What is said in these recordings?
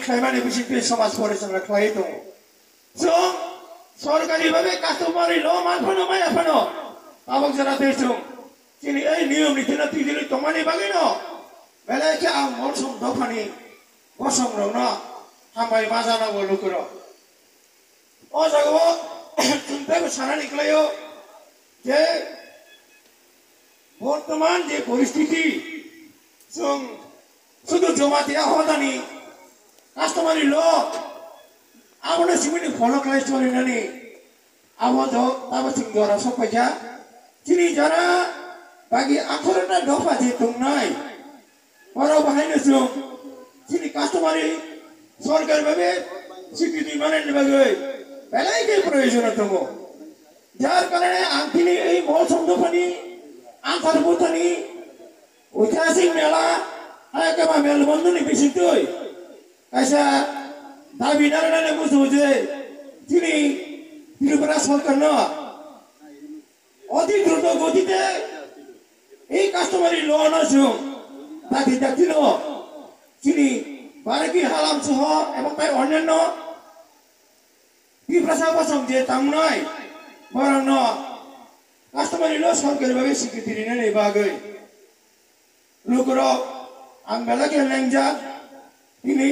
खालामनानै बिसोर समाज फरायसालिया खालामो दङ जों सरकारि भाबे कास्टमारि ल मानफोरनो मायाफोरनो आबक जरा देशों दिनै এই नियम नीतिना तिदिले तमानि बागैनो बेलायखे आं मलसम दफानि गसंरावना हामबाय माजानांगौ लुकुरो अ जागो चिन्ताबो सानानै खालायो जे बर्तमान जे परिस्थिति जों শুধু জমাতিয়া হদানি কাস্টমারি ল আমরা সিমিনি ফলো খাইছরি নানি আবদ তাব সিং দ্বারা সপাইছা চিনি যারা বাকি আখরটা দফা যে তুমনাই বড় বাহাইনো जों চিনি কাস্টমারি সরকার ভাবে স্বীকৃতি মানে বাগৈ বেলাইকে প্রয়োজন দङ যার কারণে আংখিনি এই মল সংদফানি আংখার বুতানি ঐতিহাসিক মেলা Ayah kami ambil bantu ni bisitu, kaisa dabi nara nara musuh je, sini hidup berasal kerana, odi druto godi te, customary law nasiu, tadi tadi no, sini barang halam suha, emang pai online no, di berasal pasang je tamunai, barang no, customary law sorker bagi sikit ini ni bagai, lukuro ang belakang lengja ini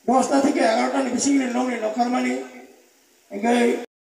10টা থেকে 11টা ni bising ni nong ni lokar mani engai